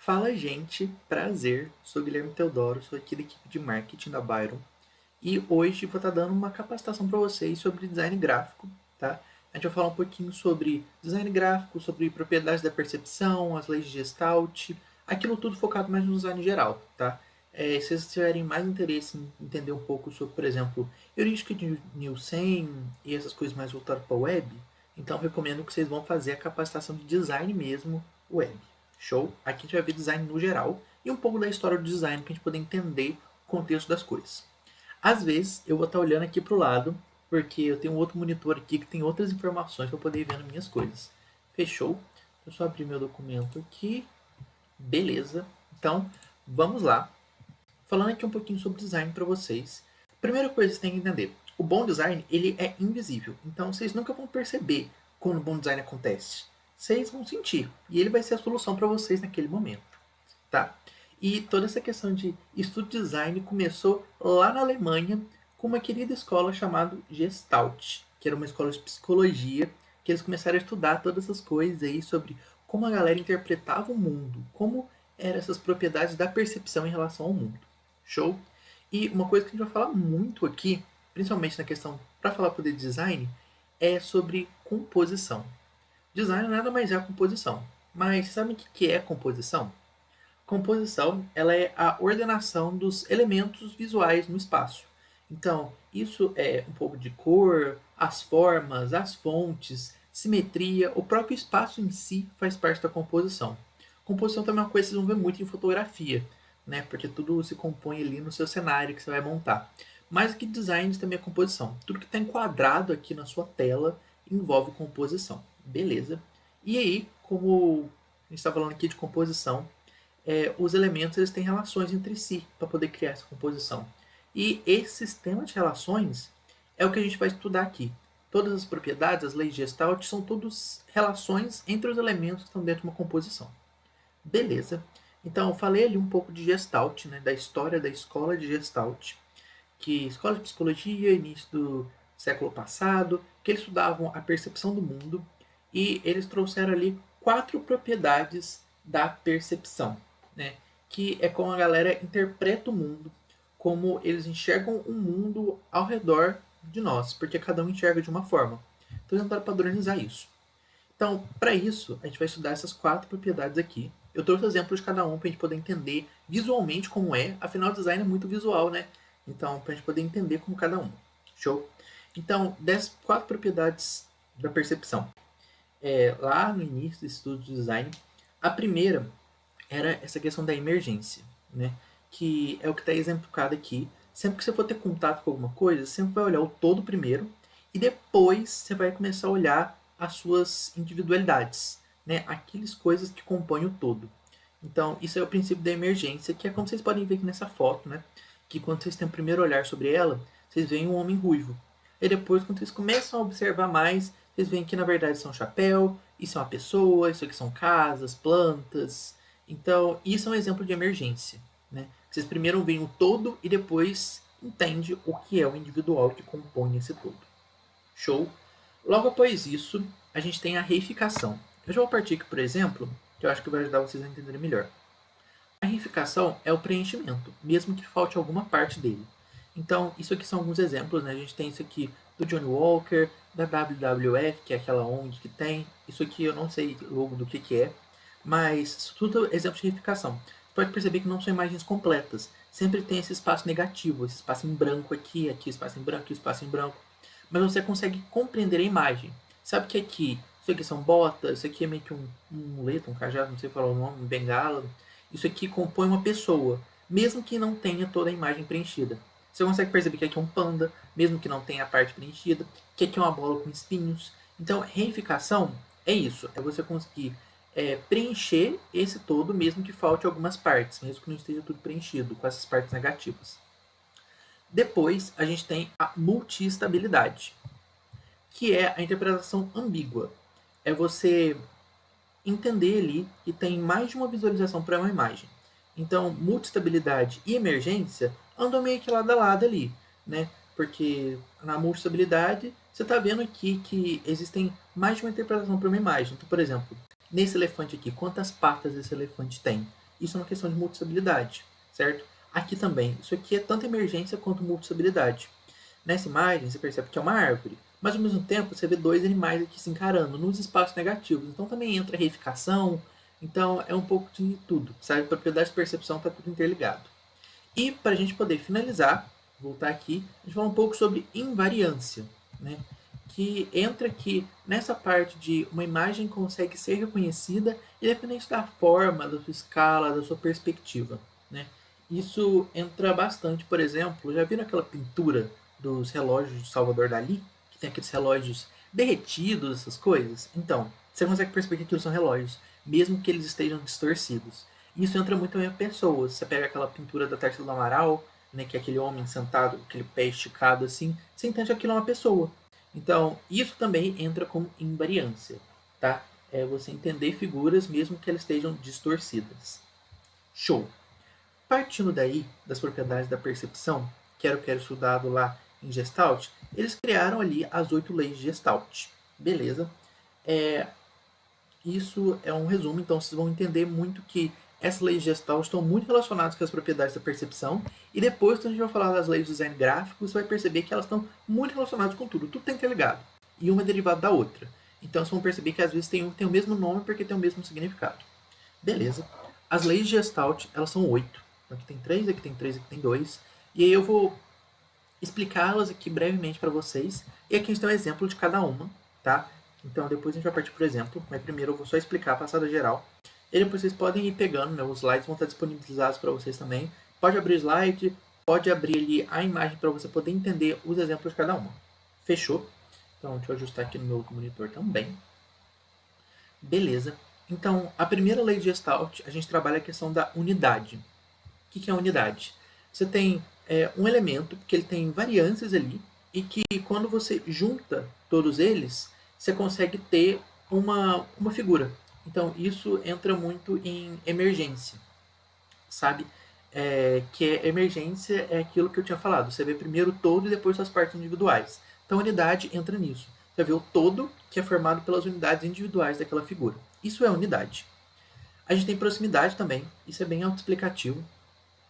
Fala, gente, prazer. Sou Guilherme Teodoro, sou aqui da equipe de marketing da Byron e hoje vou estar dando uma capacitação para vocês sobre design gráfico, tá? A gente vai falar um pouquinho sobre design gráfico, sobre propriedades da percepção, as leis de Gestalt, aquilo tudo focado mais no design geral, tá? Se vocês tiverem mais interesse em entender um pouco sobre, por exemplo, heurística de Nielsen e essas coisas mais voltadas para a web, então recomendo que vocês vão fazer a capacitação de design mesmo web. Show? Aqui a gente vai ver design no geral e um pouco da história do design para a gente poder entender o contexto das coisas. Às vezes eu vou estar olhando aqui para o lado, porque eu tenho um outro monitor aqui que tem outras informações para poder ir vendo minhas coisas. Fechou? Deixa eu só abrir meu documento aqui. Beleza. Então, vamos lá. Falando aqui um pouquinho sobre design para vocês. Primeira coisa que vocês têm que entender. O bom design, ele é invisível. Então, vocês nunca vão perceber quando o bom design acontece. Vocês vão sentir. E ele vai ser a solução para vocês naquele momento. Tá? E toda essa questão de estudo de design começou lá na Alemanha com uma querida escola chamada Gestalt, que era uma escola de psicologia, que eles começaram a estudar todas essas coisas aí sobre como a galera interpretava o mundo, como eram essas propriedades da percepção em relação ao mundo. Show? E uma coisa que a gente vai falar muito aqui, principalmente na questão para falar poder de design, é sobre composição. Design nada mais é a composição. Mas sabe o que é composição? Composição, ela é a ordenação dos elementos visuais no espaço. Então, isso é um pouco de cor, as formas, as fontes, simetria, o próprio espaço em si faz parte da composição. Composição também é uma coisa que vocês vão ver muito em fotografia, né? Porque tudo se compõe ali no seu cenário que você vai montar. Mais que design também é composição. Tudo que está enquadrado aqui na sua tela envolve composição. Beleza. E aí, como a gente está falando aqui de composição, os elementos eles têm relações entre si para poder criar essa composição. E esse sistema de relações é o que a gente vai estudar aqui. Todas as propriedades, as leis de Gestalt, são todas relações entre os elementos que estão dentro de uma composição. Beleza. Então, eu falei ali um pouco de Gestalt, né, da história da escola de Gestalt, que escola de psicologia, início do século passado, que eles estudavam a percepção do mundo e eles trouxeram ali 4 propriedades da percepção, né? Que é como a galera interpreta o mundo, como eles enxergam o mundo ao redor de nós, porque cada um enxerga de uma forma. Então, tentaram padronizar isso. Então, para isso, a gente vai estudar essas 4 propriedades aqui. Eu trouxe exemplos de cada um para a gente poder entender visualmente como é. Afinal, o design é muito visual, né? Então, para a gente poder entender como cada um. Show? Então, dessas 4 propriedades da percepção, lá no início do estudo de design, a primeira era essa questão da emergência, né? Que é o que está exemplificado aqui. Sempre que você for ter contato com alguma coisa, sempre vai olhar o todo primeiro e depois você vai começar a olhar as suas individualidades, né? Aquelas coisas que compõem o todo. Então, isso é o princípio da emergência, que é como vocês podem ver aqui nessa foto, né? Que quando vocês têm o primeiro olhar sobre ela, vocês veem um homem ruivo. E depois, quando vocês começam a observar mais, vocês veem que na verdade são um chapéu, isso é uma pessoa, isso aqui são casas, plantas. Então, isso é um exemplo de emergência, né? Vocês primeiro veem o todo e depois entende o que é o individual que compõe esse todo. Show? Logo após isso, a gente tem a reificação. Eu já vou partir aqui, por exemplo, que eu acho que vai ajudar vocês a entenderem melhor. A reificação é o preenchimento, mesmo que falte alguma parte dele. Então, isso aqui são alguns exemplos, né? A gente tem isso aqui do Johnny Walker, da WWF, que é aquela ONG que tem. Isso aqui eu não sei logo do que é, mas tudo é exemplo de reificação. Você pode perceber que não são imagens completas. Sempre tem esse espaço negativo, esse espaço em branco aqui, aqui espaço em branco, aqui espaço em branco. Mas você consegue compreender a imagem. Sabe que aqui, isso aqui são botas, isso aqui é meio que um muleta, um cajado, não sei qual é o nome, um bengala. Isso aqui compõe uma pessoa, mesmo que não tenha toda a imagem preenchida. Você consegue perceber que aqui é um panda, mesmo que não tenha a parte preenchida, que aqui é uma bola com espinhos. Então, reificação é isso, é você conseguir preencher esse todo, mesmo que falte algumas partes, mesmo que não esteja tudo preenchido, com essas partes negativas. Depois, a gente tem a multiestabilidade, que é a interpretação ambígua. É você entender ali que tem mais de uma visualização para uma imagem. Então, multistabilidade e emergência andam meio que lado a lado ali, né? Porque na multistabilidade você está vendo aqui que existem mais de uma interpretação para uma imagem. Então, por exemplo, nesse elefante aqui, quantas patas esse elefante tem? Isso é uma questão de multistabilidade, certo? Aqui também, isso aqui é tanto emergência quanto multistabilidade. Nessa imagem, você percebe que é uma árvore, mas ao mesmo tempo você vê dois animais aqui se encarando nos espaços negativos. Então também entra reificação, então é um pouco de tudo, sabe? Propriedade de percepção está tudo interligado. E para a gente poder finalizar, voltar aqui, a gente vai falar um pouco sobre invariância, né? Que entra aqui nessa parte de uma imagem consegue ser reconhecida independente da forma, da sua escala, da sua perspectiva, né? Isso entra bastante, por exemplo, já viram aquela pintura dos relógios de Salvador Dalí, que tem aqueles relógios derretidos, essas coisas? Então, você consegue perceber que aquilo são relógios, mesmo que eles estejam distorcidos. Isso entra muito também em pessoas. Você pega aquela pintura da Tarsila do Amaral, né, que é aquele homem sentado, aquele pé esticado assim, você entende que aquilo é uma pessoa. Então, isso também entra como invariância, tá? É você entender figuras mesmo que elas estejam distorcidas. Show! Partindo daí, das propriedades da percepção, que era o que era estudado lá em Gestalt, eles criaram ali as 8 leis de Gestalt. Beleza? É, isso é um resumo, então vocês vão entender muito que essas leis gestal estão muito relacionadas com as propriedades da percepção, e depois, quando a gente vai falar das leis do design gráfico, você vai perceber que elas estão muito relacionadas com tudo, tudo está interligado, e uma é derivada da outra. Então vocês vão perceber que às vezes tem o mesmo nome porque tem o mesmo significado. Beleza. As leis de Gestalt, elas são 8. Aqui tem 3, aqui tem 3, aqui tem 2. E aí eu vou explicá-las aqui brevemente para vocês. E aqui a gente tem um exemplo de cada uma, tá? Então depois a gente vai partir por exemplo, mas primeiro eu vou só explicar a passada geral. E depois vocês podem ir pegando, né? Os slides vão estar disponibilizados para vocês também. Pode abrir o slide, pode abrir ali a imagem para você poder entender os exemplos de cada uma. Fechou? Então deixa eu ajustar aqui no meu outro monitor também. Beleza. Então, a primeira lei de Gestalt, a gente trabalha a questão da unidade. O que é a unidade? Você tem um elemento que ele tem variâncias ali e que quando você junta todos eles, você consegue ter uma figura. Então, isso entra muito em emergência, sabe? Emergência é aquilo que eu tinha falado. Você vê primeiro o todo e depois suas partes individuais. Então, a unidade entra nisso. Você vê o todo que é formado pelas unidades individuais daquela figura. Isso é unidade. A gente tem proximidade também. Isso é bem autoexplicativo,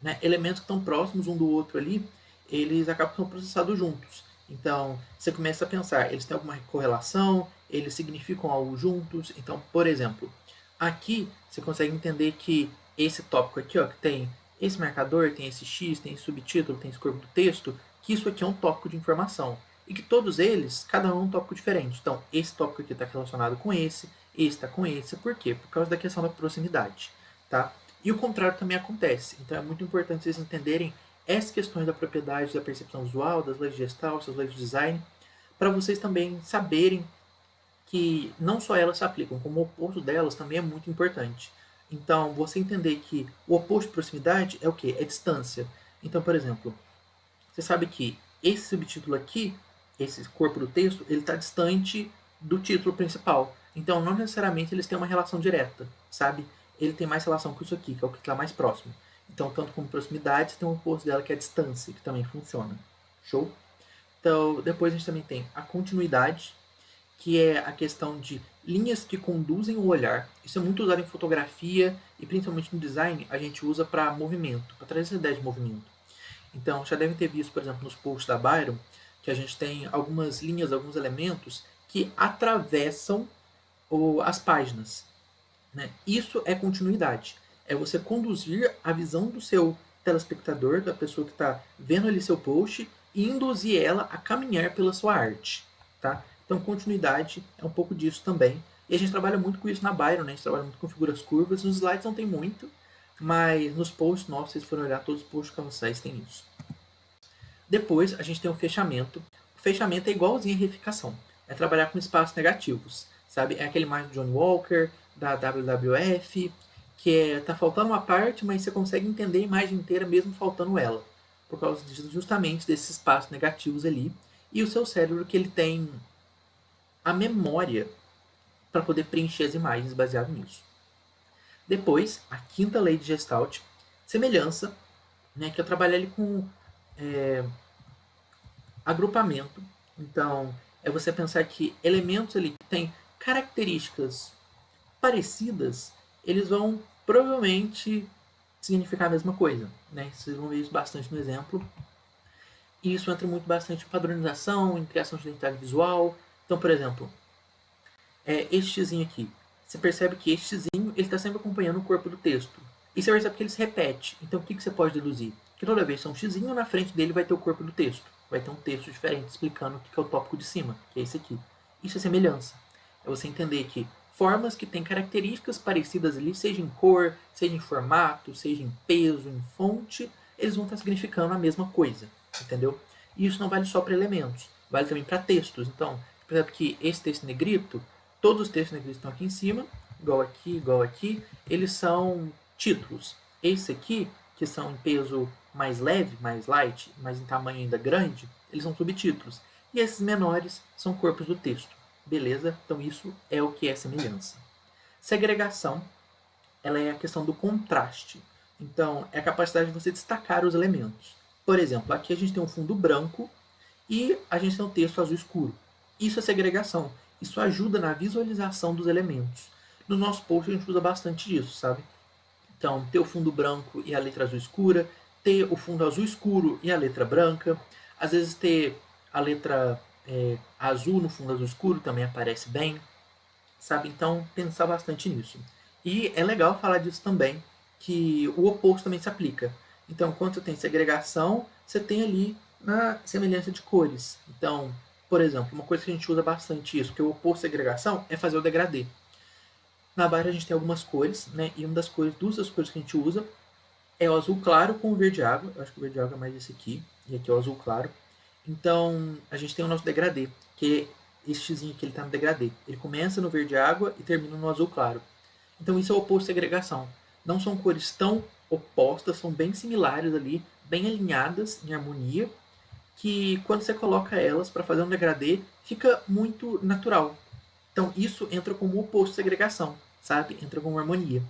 né? Elementos que estão próximos um do outro ali, eles acabam sendo processados juntos. Então, você começa a pensar, eles têm alguma correlação, eles significam algo juntos. Então, por exemplo, aqui você consegue entender que esse tópico aqui, ó, que tem esse marcador, tem esse X, tem esse subtítulo, tem esse corpo do texto, que isso aqui é um tópico de informação. E que todos eles, cada um é um tópico diferente. Então, esse tópico aqui está relacionado com esse está com esse. Por quê? Por causa da questão da proximidade, tá? E o contrário também acontece. Então é muito importante vocês entenderem essas questões da propriedade da percepção visual, das leis de Gestalt, das leis de design, para vocês também saberem que não só elas se aplicam, como o oposto delas também é muito importante. Então, você entender que o oposto de proximidade é o quê? É distância. Então, por exemplo, você sabe que esse subtítulo aqui, esse corpo do texto, ele está distante do título principal. Então, não necessariamente eles têm uma relação direta, sabe? Ele tem mais relação com isso aqui, que é o que está mais próximo. Então, tanto como proximidade, você tem um oposto dela que é a distância, que também funciona. Show? Então, depois a gente também tem a continuidade, que é a questão de linhas que conduzem o olhar. Isso é muito usado em fotografia e principalmente no design, a gente usa para movimento, para trazer essa ideia de movimento. Então, já devem ter visto, por exemplo, nos posts da Byron, que a gente tem algumas linhas, alguns elementos que atravessam as páginas, né? Isso é continuidade. É você conduzir a visão do seu telespectador, da pessoa que está vendo ali seu post, e induzir ela a caminhar pela sua arte, tá? Então, continuidade é um pouco disso também. E a gente trabalha muito com isso na Byron, né? A gente trabalha muito com figuras curvas. Nos slides não tem muito, mas nos posts nossos, se vocês forem olhar, todos os posts carrosséis tem isso. Depois, a gente tem o fechamento. O fechamento é igualzinho a reificação. É trabalhar com espaços negativos, sabe? É aquele mais do Johnny Walker, da WWF, que tá faltando uma parte, mas você consegue entender a imagem inteira mesmo faltando ela. Por causa justamente desses espaços negativos ali. E o seu cérebro que ele tem a memória para poder preencher as imagens baseado nisso. Depois, a quinta lei de Gestalt, semelhança, né, que eu trabalho ali com agrupamento. Então, é você pensar que elementos ali que têm características parecidas, eles vão provavelmente significar a mesma coisa, né? Vocês vão ver isso bastante no exemplo. E isso entra muito bastante em padronização, em criação de identidade visual. Então, por exemplo, este xizinho aqui. Você percebe que este xizinho ele está sempre acompanhando o corpo do texto. E você percebe que ele se repete. Então, o que você pode deduzir? Que toda vez que é um xizinho, na frente dele vai ter o corpo do texto. Vai ter um texto diferente explicando o que é o tópico de cima, que é esse aqui. Isso é semelhança. É você entender que formas que têm características parecidas ali, seja em cor, seja em formato, seja em peso, em fonte, eles vão estar significando a mesma coisa, entendeu? E isso não vale só para elementos, vale também para textos. Então, por exemplo, que esse texto negrito, todos os textos negritos estão aqui em cima, igual aqui, eles são títulos. Esse aqui, que são em peso mais leve, mais light, mas em tamanho ainda grande, eles são subtítulos. E esses menores são corpos do texto. Beleza? Então isso é o que é semelhança. Segregação, ela é a questão do contraste. Então, é a capacidade de você destacar os elementos. Por exemplo, aqui a gente tem um fundo branco e a gente tem um texto azul escuro. Isso é segregação. Isso ajuda na visualização dos elementos. No nosso post a gente usa bastante disso, sabe? Então, ter o fundo branco e a letra azul escura, ter o fundo azul escuro e a letra branca, às vezes ter a letra azul no fundo azul escuro também aparece bem, sabe? Então, pensar bastante nisso. E é legal falar disso também, que o oposto também se aplica. Então, quando você tem segregação, você tem ali na semelhança de cores. Então, por exemplo, uma coisa que a gente usa bastante isso, que o oposto à segregação é fazer o degradê. Na Bayer a gente tem algumas cores, né? E uma das cores, duas das cores que a gente usa é o azul claro com o verde água. Eu acho que o verde água é mais esse aqui. E aqui é o azul claro. Então, a gente tem o nosso degradê, que é esse xizinho aqui, ele está no degradê. Ele começa no verde água e termina no azul claro. Então, isso é o oposto à segregação. Não são cores tão opostas, são bem similares ali, bem alinhadas em harmonia, que quando você coloca elas para fazer um degradê, fica muito natural. Então, isso entra como oposto à segregação, sabe? Entra como harmonia.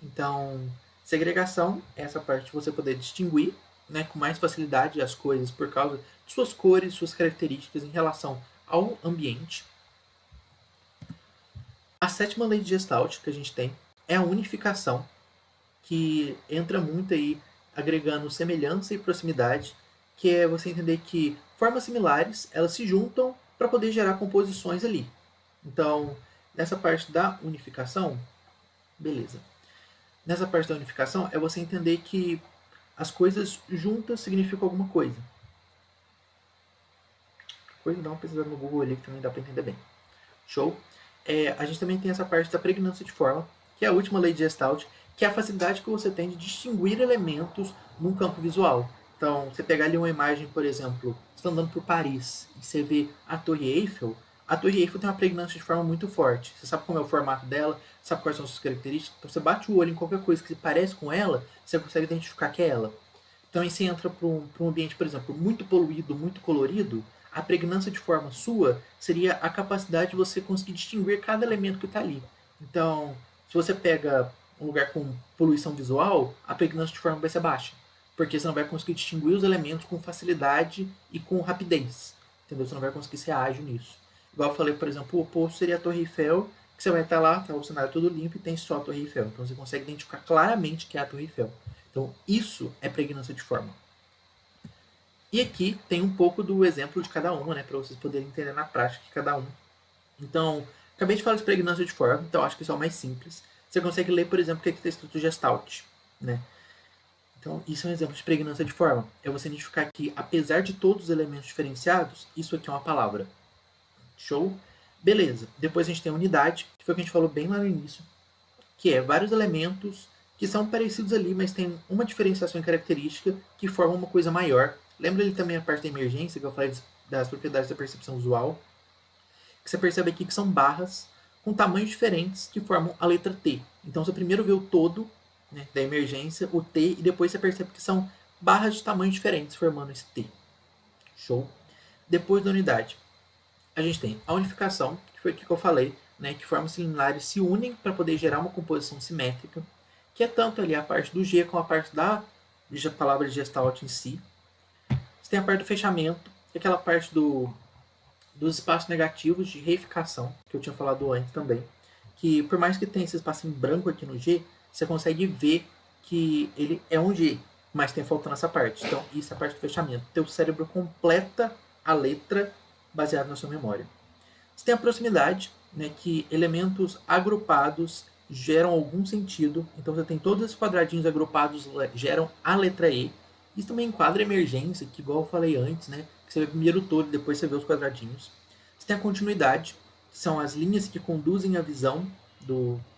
Então, segregação é essa parte de você poder distinguir, né, com mais facilidade as coisas por causa de suas cores, suas características em relação ao ambiente. A sétima lei de Gestalt que a gente tem é a unificação, que entra muito aí agregando semelhança e proximidade, que é você entender que formas similares elas se juntam para poder gerar composições ali. Então, nessa parte da unificação, beleza. Nessa parte da unificação é você entender que as coisas juntas significam alguma coisa. Depois dá uma pesquisada no Google ali que também dá para entender bem. Show? A gente também tem essa parte da pregnância de forma, que é a última lei de Gestalt, que é a facilidade que você tem de distinguir elementos num campo visual. Então, você pegar ali uma imagem, por exemplo, você está andando por Paris e você vê a Torre Eiffel tem uma pregnância de forma muito forte. Você sabe como é o formato dela, sabe quais são as suas características, então você bate o olho em qualquer coisa que se parece com ela, você consegue identificar que é ela. Então, aí você entra para um ambiente, por exemplo, muito poluído, muito colorido, a pregnância de forma sua seria a capacidade de você conseguir distinguir cada elemento que está ali. Então, se você pega um lugar com poluição visual, a pregnância de forma vai ser baixa, porque você não vai conseguir distinguir os elementos com facilidade e com rapidez, entendeu? Você não vai conseguir ser ágil nisso. Igual eu falei, por exemplo, o oposto seria a Torre Eiffel, que você vai estar lá, tá o cenário todo limpo e tem só a Torre Eiffel. Então você consegue identificar claramente que é a Torre Eiffel. Então isso é pregnância de forma. E aqui tem um pouco do exemplo de cada uma, né, para vocês poderem entender na prática de cada um. Então, acabei de falar de pregnância de forma, então acho que isso é o mais simples. Você consegue ler, por exemplo, o que está escrito Gestalt, né? Então, isso é um exemplo de pregnância de forma. É você identificar que, apesar de todos os elementos diferenciados, isso aqui é uma palavra. Show? Beleza. Depois a gente tem a unidade, que foi o que a gente falou bem lá no início, que é vários elementos que são parecidos ali, mas tem uma diferenciação em característica que forma uma coisa maior. Lembra ali também a parte da emergência, que eu falei das propriedades da percepção visual, que você percebe aqui que são barras com tamanhos diferentes que formam a letra T. Então você primeiro vê o todo, né, da emergência, o T, e depois você percebe que são barras de tamanhos diferentes formando esse T. Show? Depois da unidade, a gente tem a unificação, que foi o que eu falei, né, que formas similares se unem para poder gerar uma composição simétrica, que é tanto ali a parte do G como a parte da palavra Gestalt em si. Você tem a parte do fechamento, que é aquela parte dos espaços negativos de reificação, que eu tinha falado antes também, que por mais que tenha esse espaço em branco aqui no G, você consegue ver que ele é um G, mas tem faltando essa parte. Então, isso é a parte do fechamento. Teu cérebro completa a letra baseado na sua memória. Você tem a proximidade, né, que elementos agrupados geram algum sentido. Então, você tem todos esses quadradinhos agrupados geram a letra E. Isso também enquadra emergência, que igual eu falei antes, né, que você vê primeiro o todo e depois você vê os quadradinhos. Você tem a continuidade, que são as linhas que conduzem a visão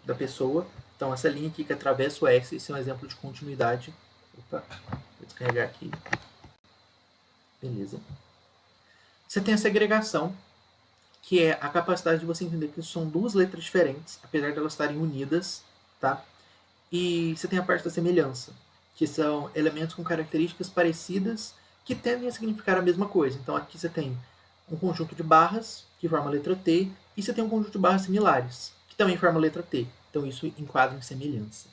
da pessoa. Então, essa linha aqui que atravessa o S, esse é um exemplo de continuidade. Opa, vou descarregar aqui. Beleza. Você tem a segregação, que é a capacidade de você entender que são duas letras diferentes, apesar de elas estarem unidas, tá? E você tem a parte da semelhança, que são elementos com características parecidas que tendem a significar a mesma coisa. Então aqui você tem um conjunto de barras que forma a letra T e você tem um conjunto de barras similares que também forma a letra T. Então isso enquadra em semelhança.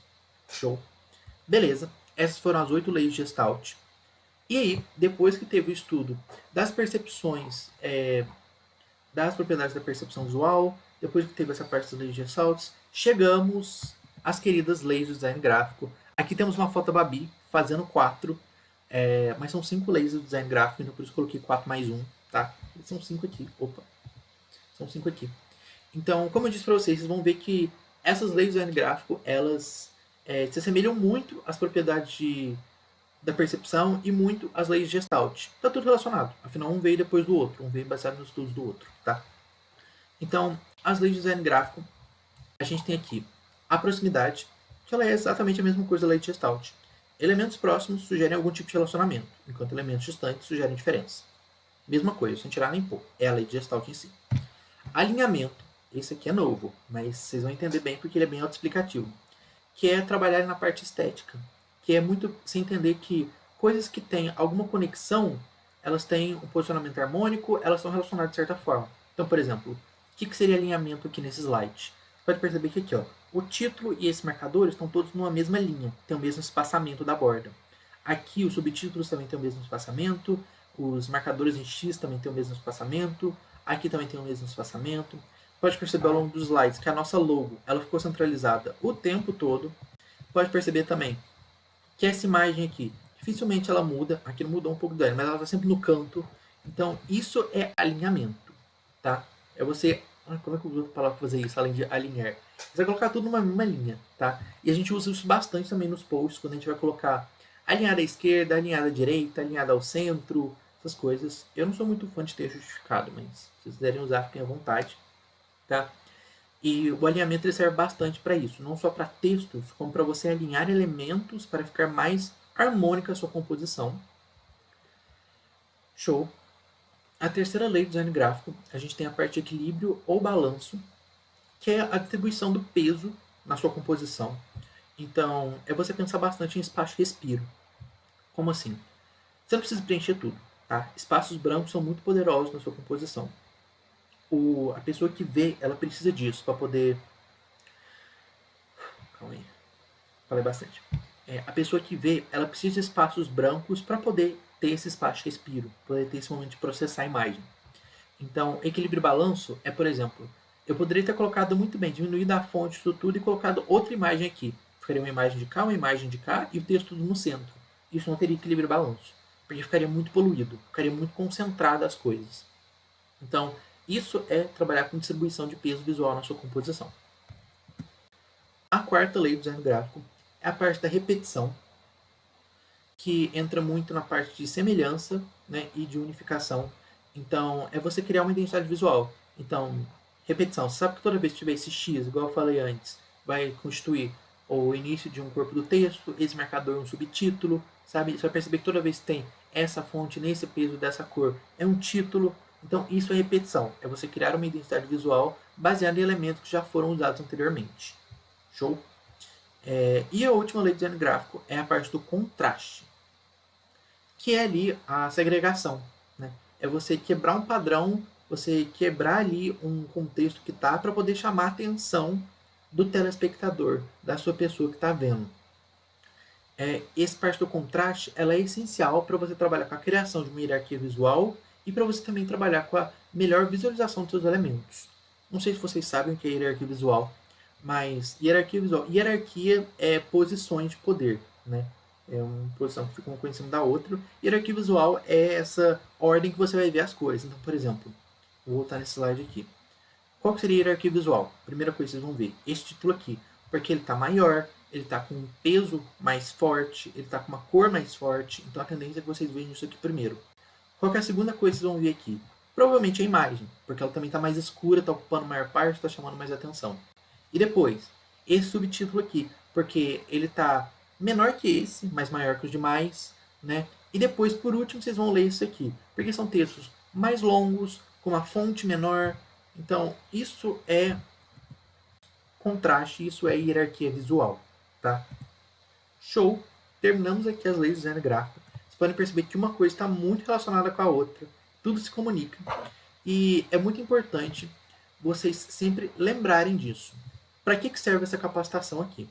Show? Beleza. Essas foram as 8 leis de Gestalt. E aí, depois que teve o estudo das percepções, das propriedades da percepção visual, depois que teve essa parte das leis de Gestalt, chegamos às queridas leis do design gráfico. Aqui temos uma foto da Babi fazendo 4, mas são 5 leis do design gráfico, então por isso coloquei 4 mais 1, tá? São 5 aqui. Opa. São 5 aqui. Então, como eu disse para vocês vão ver que essas leis do design gráfico, elas se assemelham muito às propriedades da percepção e muito às leis de Gestalt. Está tudo relacionado. Afinal, um veio depois do outro. Um veio baseado nos estudos do outro, tá? Então, as leis de design gráfico, a gente tem aqui a proximidade, que ela é exatamente a mesma coisa da lei de Gestalt. Elementos próximos sugerem algum tipo de relacionamento, enquanto elementos distantes sugerem diferença. Mesma coisa, sem tirar nem pôr. É a lei de Gestalt em si. Alinhamento. Esse aqui é novo, mas vocês vão entender bem porque ele é bem autoexplicativo. Que é trabalhar na parte estética. Que é muito se entender que coisas que têm alguma conexão, elas têm um posicionamento harmônico, elas são relacionadas de certa forma. Então, por exemplo, o que seria alinhamento aqui nesse slide? Você pode perceber que aqui, ó, o título e esse marcador estão todos numa mesma linha, tem o mesmo espaçamento da borda. Aqui os subtítulos também têm o mesmo espaçamento, os marcadores em X também têm o mesmo espaçamento, aqui também tem o mesmo espaçamento. Pode perceber ao longo dos slides que a nossa logo ela ficou centralizada o tempo todo. Pode perceber também que essa imagem aqui, dificilmente ela muda, aqui não mudou um pouco dela, mas ela está sempre no canto. Então, isso é alinhamento, tá? É você... como é que eu uso a palavra para fazer isso, além de alinhar? Você vai colocar tudo numa mesma linha, tá? E a gente usa isso bastante também nos posts, quando a gente vai colocar alinhada à esquerda, alinhada à direita, alinhada ao centro, essas coisas. Eu não sou muito fã de ter justificado, mas se vocês quiserem usar, fiquem à vontade, tá? E o alinhamento ele serve bastante para isso, não só para textos, como para você alinhar elementos para ficar mais harmônica a sua composição. Show! A terceira lei do design gráfico, a gente tem a parte de equilíbrio ou balanço, que é a distribuição do peso na sua composição. Então, é você pensar bastante em espaço de respiro. Como assim? Você não precisa preencher tudo, tá? Espaços brancos são muito poderosos na sua composição. A pessoa que vê, ela precisa disso para poder... Calma aí. Falei bastante. A pessoa que vê, ela precisa de espaços brancos para poder ter esse espaço de respiro, poder ter esse momento de processar a imagem. Então, equilíbrio e balanço é, por exemplo, eu poderia ter colocado muito bem, diminuído a fonte disso tudo e colocado outra imagem aqui. Ficaria uma imagem de cá, uma imagem de cá e o texto tudo no centro. Isso não teria equilíbrio e balanço, porque ficaria muito poluído, ficaria muito concentrado as coisas. Então, isso é trabalhar com distribuição de peso visual na sua composição. A quarta lei do design gráfico é a parte da repetição, que entra muito na parte de semelhança, né, e de unificação. Então, é você criar uma identidade visual. Então, repetição. Você sabe que toda vez que tiver esse X, igual eu falei antes, vai constituir o início de um corpo do texto, esse marcador um subtítulo, sabe? Você vai perceber que toda vez que tem essa fonte nesse peso dessa cor, é um título. Então, isso é repetição. É você criar uma identidade visual baseada em elementos que já foram usados anteriormente. Show? E a última lei do design gráfico é a parte do contraste, que é ali a segregação. Né? É você quebrar um padrão, você quebrar ali um contexto que tá para poder chamar a atenção do telespectador, da sua pessoa que está vendo. Essa parte do contraste ela é essencial para você trabalhar com a criação de uma hierarquia visual e para você também trabalhar com a melhor visualização dos seus elementos. Não sei se vocês sabem o que é hierarquia visual, Mas hierarquia visual. Hierarquia é posições de poder, né? É uma posição que fica uma coisa em cima da outra. Hierarquia visual é essa ordem que você vai ver as coisas. Então, por exemplo, vou voltar nesse slide aqui. Qual que seria a hierarquia visual? Primeira coisa que vocês vão ver, este título aqui. Porque ele está maior, ele está com um peso mais forte, ele está com uma cor mais forte. Então a tendência é que vocês vejam isso aqui primeiro. Qual que é a segunda coisa que vocês vão ver aqui? Provavelmente a imagem, porque ela também está mais escura, está ocupando maior parte, está chamando mais atenção. E depois, esse subtítulo aqui, porque ele está menor que esse, mas maior que os demais, né? E depois, por último, vocês vão ler isso aqui, porque são textos mais longos, com uma fonte menor. Então, isso é contraste, isso é hierarquia visual, tá? Show! Terminamos aqui as leis do design gráfico. Vocês podem perceber que uma coisa está muito relacionada com a outra, tudo se comunica. E é muito importante vocês sempre lembrarem disso. Para que serve essa capacitação aqui?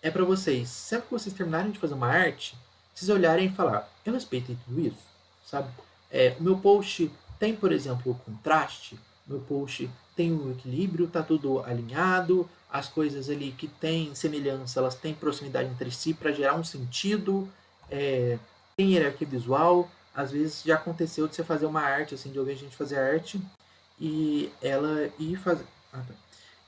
É para vocês, sempre que vocês terminarem de fazer uma arte, vocês olharem e falar, eu respeitei tudo isso, sabe? O meu post tem, por exemplo, o contraste, o meu post tem o equilíbrio, tá tudo alinhado, as coisas ali que têm semelhança, elas têm proximidade entre si para gerar um sentido, tem hierarquia visual, às vezes já aconteceu de você fazer uma arte, assim, de ouvir a gente fazer arte, e ela ir fazer...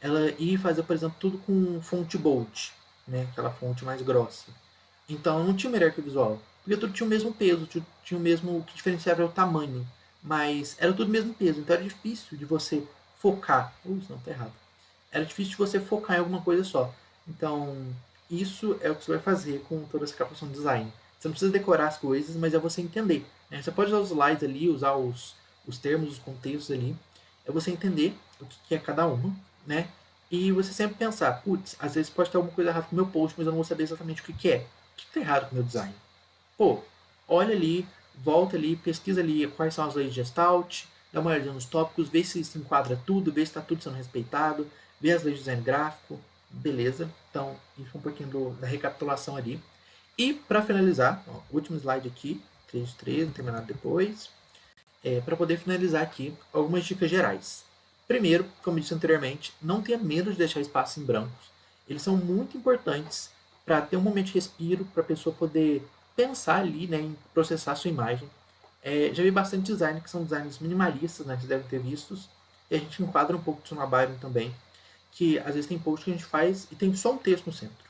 ela ia fazer, por exemplo, tudo com fonte bold, né? Aquela fonte mais grossa. Então não tinha uma hierarquia visual, porque tudo tinha o mesmo peso, tinha o mesmo, o que diferenciava era o tamanho, mas era tudo o mesmo peso, então era difícil de você focar. Isso não, tá errado. Era difícil de você focar em alguma coisa só. Então, isso é o que você vai fazer com toda essa capacitação de design. Você não precisa decorar as coisas, mas é você entender. Né? Você pode usar os slides ali, usar os termos, os contextos ali. É você entender o que é cada uma, né? E você sempre pensar, putz, às vezes pode ter alguma coisa errada com o meu post, mas eu não vou saber exatamente o que é. O que está errado com o meu design? Pô, olha ali, volta ali, pesquisa ali quais são as leis de Gestalt, dá uma olhada nos tópicos, vê se se enquadra tudo, vê se está tudo sendo respeitado, vê as leis de design gráfico, beleza. Então, isso é um pouquinho da recapitulação ali. E, para finalizar, ó, último slide aqui, 3 de 3, não tem mais nada depois. Para poder finalizar aqui, algumas dicas gerais. Primeiro, como eu disse anteriormente, não tenha medo de deixar espaços em brancos. Eles são muito importantes para ter um momento de respiro, para a pessoa poder pensar ali, né, em processar a sua imagem. Já vi bastante design que são designs minimalistas, né, que vocês devem ter vistos, e a gente enquadra um pouco disso na Byron também, que às vezes tem post que a gente faz e tem só um texto no centro.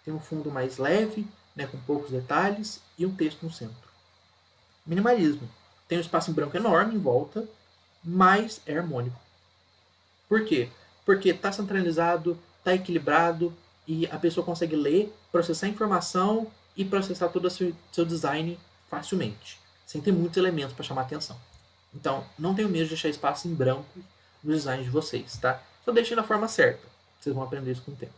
Tem um fundo mais leve, né, com poucos detalhes, e um texto no centro. Minimalismo. Tem um espaço em branco enorme em volta, mas é harmônico. Por quê? Porque está centralizado, está equilibrado e a pessoa consegue ler, processar a informação e processar todo o seu design facilmente, sem ter muitos elementos para chamar a atenção. Então, não tenho medo de deixar espaço em branco no design de vocês, tá? Só deixem da forma certa. Vocês vão aprender isso com o tempo.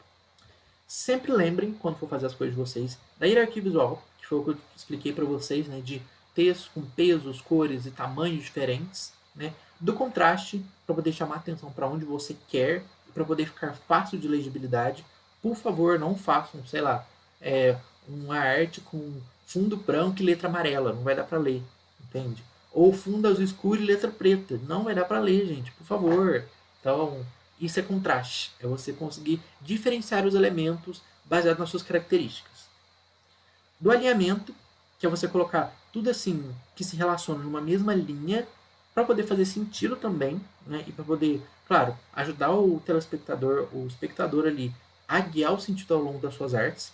Sempre lembrem, quando for fazer as coisas de vocês, da hierarquia visual, que foi o que eu expliquei para vocês, né, de textos com pesos, cores e tamanhos diferentes, né, do contraste, para poder chamar atenção para onde você quer, para poder ficar fácil de legibilidade. Por favor, não façam, sei lá, uma arte com fundo branco e letra amarela, não vai dar para ler, entende? Ou fundo azul escuro e letra preta, não vai dar para ler, gente, por favor. Então, isso é contraste, é você conseguir diferenciar os elementos baseado nas suas características. Do alinhamento, que é você colocar tudo assim que se relaciona numa mesma linha para poder fazer sentido também, né? E para poder, claro, ajudar o telespectador, o espectador ali a guiar o sentido ao longo das suas artes.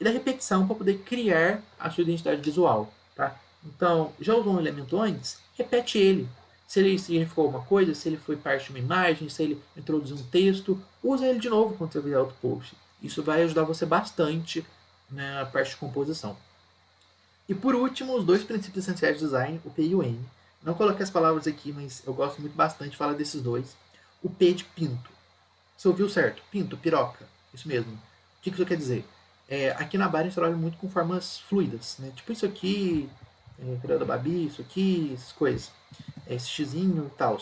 E da repetição para poder criar a sua identidade visual, tá? Então, já usou um elemento antes? Repete ele. Se ele significou alguma coisa, se ele foi parte de uma imagem, se ele introduziu um texto, usa ele de novo quando você fizer outro post. Isso vai ajudar você bastante na parte de composição. E por último, os dois princípios essenciais de design, o P e o N. Não coloquei as palavras aqui, mas eu gosto muito bastante de falar desses dois. O P de pinto. Você ouviu certo? Pinto, piroca. Isso mesmo. O que isso quer dizer? Aqui na Bar a gente trabalha muito com formas fluidas, né? Tipo isso aqui, da Babi, isso aqui, essas coisas. Esse xizinho e tal.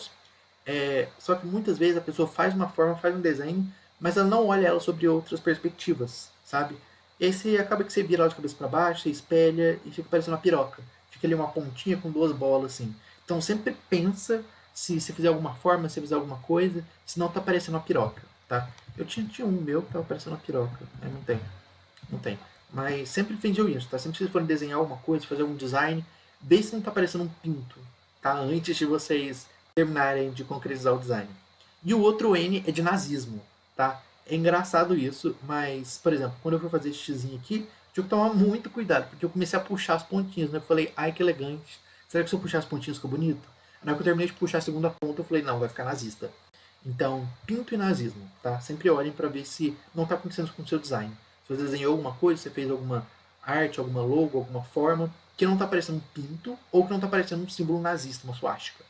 Só que muitas vezes a pessoa faz uma forma, faz um desenho, mas ela não olha ela sobre outras perspectivas, sabe? E aí você acaba que você vira ela de cabeça para baixo, você espelha e fica parecendo uma piroca. Fica ali uma pontinha com duas bolas, assim. Então sempre pensa se você fizer alguma forma, se fizer alguma coisa, senão tá parecendo uma piroca, tá? Eu tinha um meu que tava parecendo uma piroca. Não tem. Não tem. Mas sempre vendiam isso, tá? Sempre que vocês forem desenhar alguma coisa, fazer algum design, vê se não tá parecendo um pinto, tá? Antes de vocês terminarem de concretizar o design. E o outro N é de nazismo, tá? É engraçado isso, mas, por exemplo, quando eu for fazer esse xizinho aqui, tive que tomar muito cuidado, porque eu comecei a puxar as pontinhas, né? Eu falei, ai que elegante. Será que se eu puxar as pontinhas ficou bonito? Na hora que eu terminei de puxar a segunda ponta, eu falei, não, vai ficar nazista. Então, pinto e nazismo, tá? Sempre olhem para ver se não está acontecendo com o seu design. Se você desenhou alguma coisa, você fez alguma arte, alguma logo, alguma forma que não está parecendo um pinto ou que não está parecendo um símbolo nazista, uma suástica.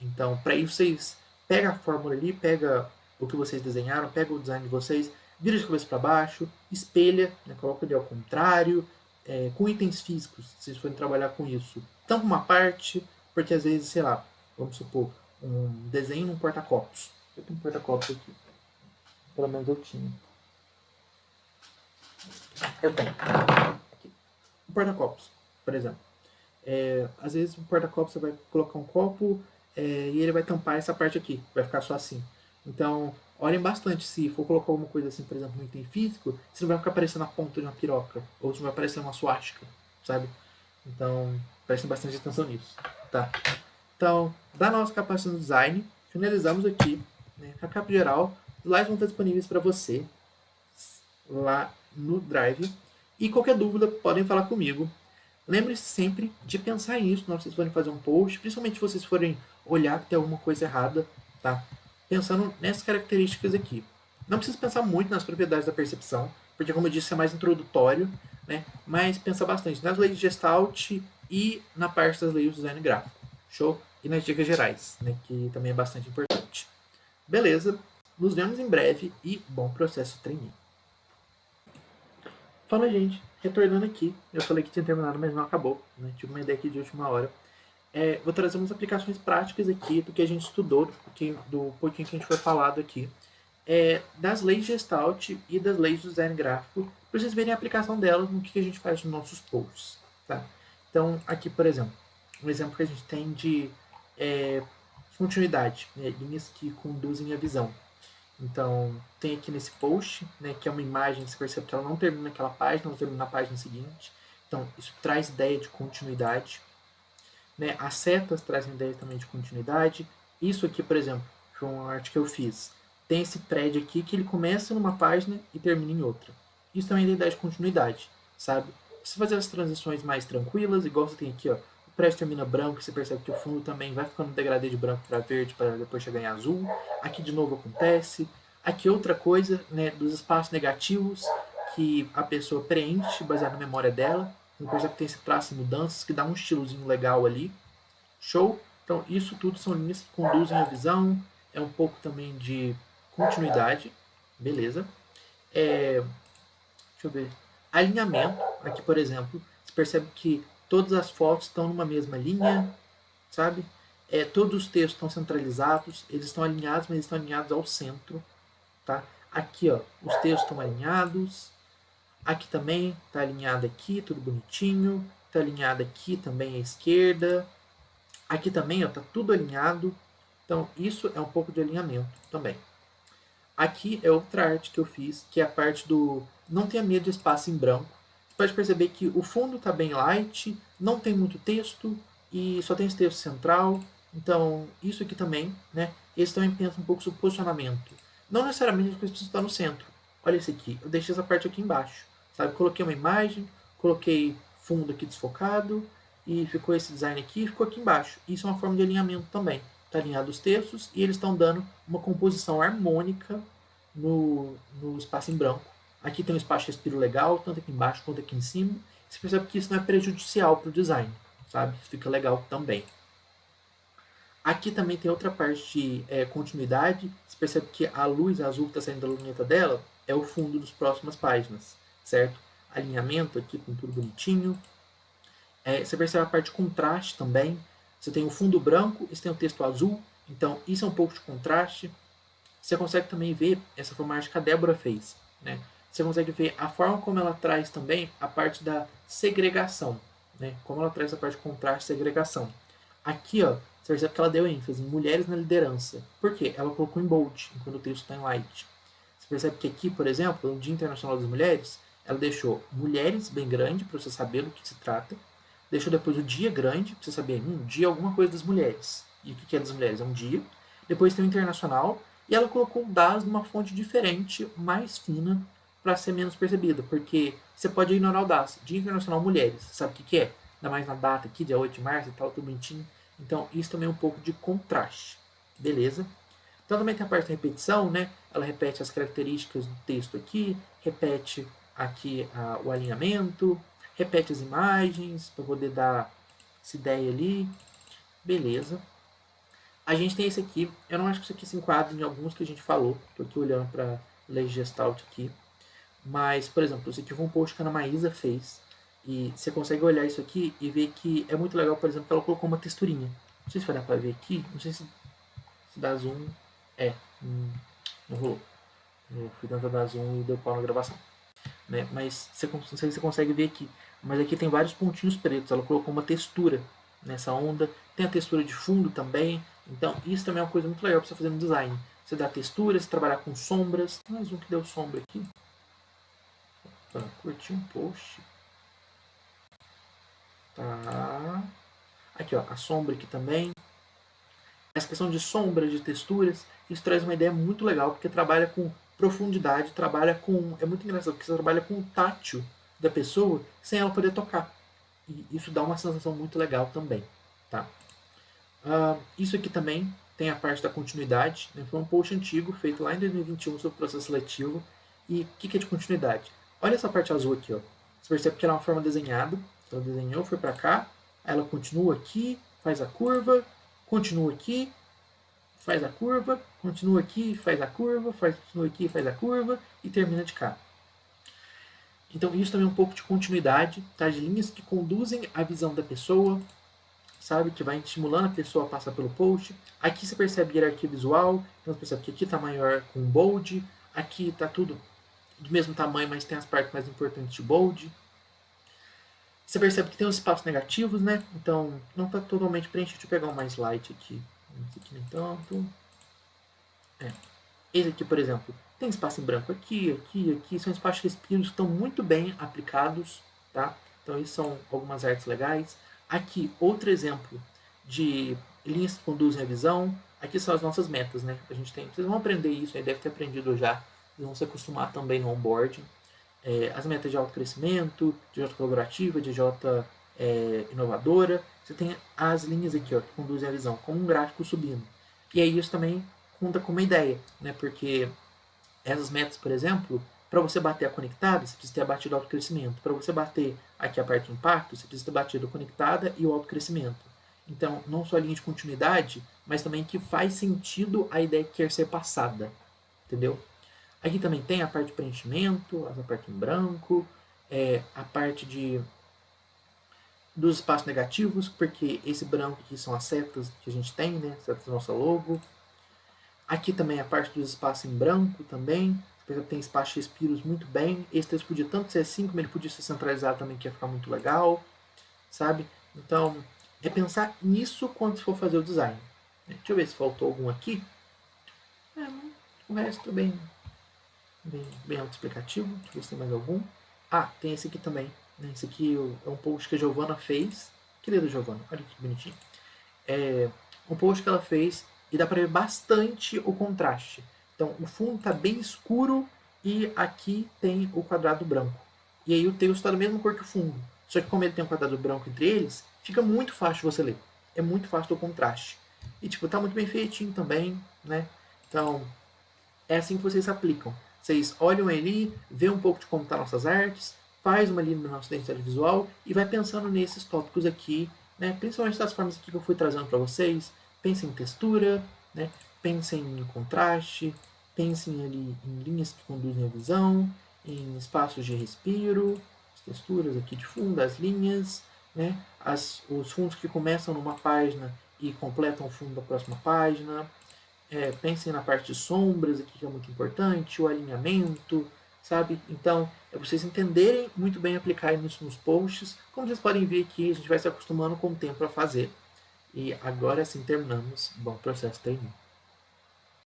Então, para isso vocês pega a fórmula ali, pega o que vocês desenharam, pega o design de vocês, vira de cabeça para baixo, espelha, né, coloca ele ao contrário, com itens físicos, se vocês forem trabalhar com isso. Tampa uma parte, porque às vezes, sei lá, vamos supor, um desenho num porta-copos. Eu tenho um porta-copos aqui. Pelo menos eu tinha. Eu tenho. Aqui. Um porta-copos, por exemplo. Às vezes o porta-copos você vai colocar um copo e ele vai tampar essa parte aqui. Vai ficar só assim. Então, olhem bastante se for colocar alguma coisa assim, por exemplo, no item físico, se não vai ficar parecendo a ponta de uma piroca. Ou se não vai parecer uma suástica, sabe? Então, prestem bastante atenção nisso. Tá? Então, da nossa capacitação no design, finalizamos aqui. Né? A capa geral, os slides vão estar disponíveis para você lá no Drive. E qualquer dúvida, podem falar comigo. Lembre-se sempre de pensar nisso na hora que vocês forem fazer um post, principalmente se vocês forem olhar que tem alguma coisa errada, tá? Pensando nessas características aqui. Não precisa pensar muito nas propriedades da percepção, porque como eu disse, é mais introdutório, né? Mas pensa bastante nas leis de Gestalt e na parte das leis do design gráfico. Show? E nas dicas gerais, né? Que também é bastante importante. Beleza? Nos vemos em breve e bom processo de treininho. Fala, gente. Retornando aqui, eu falei que tinha terminado, mas não acabou. Né? Tive uma ideia aqui de última hora. Vou trazer umas aplicações práticas aqui do que a gente estudou, do pouquinho que a gente foi falado aqui, das leis Gestalt e das leis do design gráfico, para vocês verem a aplicação delas no que a gente faz nos nossos posts. Tá? Então, aqui, por exemplo, um exemplo que a gente tem de continuidade, né? Linhas que conduzem a visão. Então, tem aqui nesse post, né, que é uma imagem, você percebe que ela não termina naquela página, ela termina na página seguinte. Então, isso traz ideia de continuidade. Né? As setas trazem ideia também de continuidade. Isso aqui, por exemplo, foi uma arte que eu fiz. Tem esse prédio aqui que ele começa numa página e termina em outra. Isso também dá ideia de continuidade, sabe? Você fazer as transições mais tranquilas, igual você tem aqui, ó. O prédio termina branco, você percebe que o fundo também vai ficando um degradê de branco para verde para depois chegar em azul. Aqui de novo acontece. Aqui outra coisa, né, dos espaços negativos que a pessoa preenche baseado na memória dela. Você percebe que tem esse traço e mudanças que dá um estilozinho legal ali. Show? Então isso tudo são linhas que conduzem a visão. É um pouco também de continuidade. Beleza. Deixa eu ver. Alinhamento. Aqui, por exemplo, você percebe que todas as fotos estão numa mesma linha, sabe? Todos os textos estão centralizados, eles estão alinhados, mas eles estão alinhados ao centro, tá? Aqui, ó, os textos estão alinhados. Aqui também está alinhado aqui, tudo bonitinho. Está alinhado aqui também à esquerda. Aqui também, ó, tá tudo alinhado. Então, isso é um pouco de alinhamento também. Aqui é outra arte que eu fiz, que é a parte do não tenha medo de espaço em branco. Você pode perceber que o fundo está bem light, não tem muito texto e só tem esse texto central. Então, isso aqui também, né? Eles também pensam um pouco sobre posicionamento. Não necessariamente as coisas precisam estar no centro. Olha esse aqui, eu deixei essa parte aqui embaixo, sabe? Coloquei uma imagem, coloquei fundo aqui desfocado e ficou esse design aqui e ficou aqui embaixo. Isso é uma forma de alinhamento também. Está alinhado os textos e eles estão dando uma composição harmônica no espaço em branco. Aqui tem um espaço de respiro legal, tanto aqui embaixo quanto aqui em cima. Você percebe que isso não é prejudicial para o design, sabe? Isso fica legal também. Aqui também tem outra parte de continuidade. Você percebe que a luz azul que está saindo da luneta dela é o fundo das próximas páginas, certo? Alinhamento aqui com tudo bonitinho. Você percebe a parte de contraste também. Você tem o fundo branco e você tem o texto azul. Então, isso é um pouco de contraste. Você consegue também ver essa formagem que a Débora fez. Né? Você consegue ver a forma como ela traz também a parte da segregação. Né? Como ela traz a parte de contraste e segregação. Aqui, ó, você percebe que ela deu ênfase em mulheres na liderança. Por quê? Ela colocou em bold, enquanto o texto está em light. Você percebe que aqui, por exemplo, no Dia Internacional das Mulheres, ela deixou mulheres bem grande, para você saber do que se trata. Deixou depois o dia grande, para você saber, dia é alguma coisa das mulheres. E o que é das mulheres? É um dia. Depois tem o internacional, e ela colocou o DAS numa fonte diferente, mais fina, para ser menos percebida. Porque você pode ignorar o DAS. Dia Internacional Mulheres, sabe o que é? Ainda mais na data aqui, dia 8 de março e tal, tudo bonitinho. Então, isso também é um pouco de contraste. Beleza? Então também tem a parte da repetição, né? Ela repete as características do texto aqui, repete aqui o alinhamento, repete as imagens para poder dar essa ideia ali. Beleza. A gente tem esse aqui, eu não acho que isso aqui se enquadra em alguns que a gente falou. Estou aqui olhando para Lei Gestalt aqui. Mas, por exemplo, esse aqui foi um post que a Ana Maísa fez. E você consegue olhar isso aqui e ver que é muito legal, por exemplo, que ela colocou uma texturinha. Não sei se vai dar para ver aqui, não sei se dá zoom. Não rolou. Eu fui tentar dar zoom e deu pau na gravação. Né? Mas não sei se você consegue ver aqui. Mas aqui tem vários pontinhos pretos. Ela colocou uma textura nessa onda. Tem a textura de fundo também. Então isso também é uma coisa muito legal para você fazer no design. Você dá textura, você trabalhar com sombras. Mais um que deu sombra aqui. Opa, curti um post. Tá. Aqui, ó, a sombra aqui também. Essa questão de sombras, de texturas, isso traz uma ideia muito legal, porque trabalha com profundidade, trabalha com... É muito engraçado, porque você trabalha com o tátil da pessoa sem ela poder tocar. E isso dá uma sensação muito legal também. Tá? Isso aqui também tem a parte da continuidade. Né? Foi um post antigo, feito lá em 2021 sobre o processo seletivo. E o que é de continuidade? Olha essa parte azul aqui. Ó. Você percebe que ela é uma forma desenhada. Ela desenhou, foi para cá. Aí ela continua aqui, faz a curva, continua aqui, faz a curva, continua aqui, faz a curva, continua aqui, faz a curva e termina de cá. Então isso também é um pouco de continuidade, tá? De linhas que conduzem a visão da pessoa, sabe? Que vai estimulando a pessoa a passar pelo post. Aqui você percebe hierarquia visual, então você percebe que aqui está maior com bold, aqui está tudo do mesmo tamanho, mas tem as partes mais importantes de bold. Você percebe que tem os espaços negativos, né? Então não está totalmente preenchido. Deixa eu pegar um mais light aqui. Esse aqui nem tanto. Esse aqui, por exemplo, tem espaço em branco aqui, aqui, aqui. São espaços respiros que estão muito bem aplicados, tá? Então, isso são algumas artes legais. Aqui, outro exemplo de linhas que conduzem a visão. Aqui são as nossas metas, né? A gente tem, vocês vão aprender isso, aí deve ter aprendido já. Vocês vão se acostumar também no onboarding. As metas de autocrescimento, de J colaborativa, de J inovadora. Você tem as linhas aqui, ó, que conduzem a visão, como um gráfico subindo. E aí isso também conta com uma ideia, né? Porque essas metas, por exemplo, para você bater a conectada, você precisa ter batido o autocrescimento. Para você bater aqui a parte de impacto, você precisa ter batido a conectada e o autocrescimento. Então, não só a linha de continuidade, mas também que faz sentido a ideia que quer ser passada. Entendeu? Aqui também tem a parte de preenchimento, a parte em branco, a parte dos espaços negativos, porque esse branco aqui são as setas que a gente tem, né? Setas do nosso logo. Aqui também a parte dos espaços em branco também. Você tem espaços respiros muito bem. Esse texto podia tanto ser assim, como ele podia ser centralizado também, que ia ficar muito legal. Sabe? Então, é pensar nisso quando for fazer o design. Deixa eu ver se faltou algum aqui. O resto é bem autoexplicativo. Deixa eu ver se tem mais algum. Tem esse aqui também. Esse aqui é um post que a Giovana fez. Que lindo, Giovana. Olha que bonitinho. É um post que ela fez e dá para ver bastante o contraste. Então, o fundo está bem escuro e aqui tem o quadrado branco. E aí o texto está da mesma cor que o fundo. Só que como ele tem um quadrado branco entre eles, fica muito fácil de você ler. É muito fácil o contraste. E tipo, tá muito bem feitinho também, né? Então, é assim que vocês aplicam. Vocês olham ali, vê um pouco de como estão nossas artes, faz uma linha na nossa identidade visual e vai pensando nesses tópicos aqui, né? Principalmente das formas aqui que eu fui trazendo para vocês. Pensem em textura, né? Pensem em contraste, pensem ali em linhas que conduzem a visão, em espaços de respiro, as texturas aqui de fundo, as linhas, né? Os fundos que começam numa página e completam o fundo da próxima página. Pensem na parte de sombras aqui, que é muito importante, o alinhamento, sabe? Então, é para vocês entenderem muito bem aplicar isso nos posts. Como vocês podem ver aqui, a gente vai se acostumando com o tempo a fazer. E agora sim terminamos. Bom processo, terminou.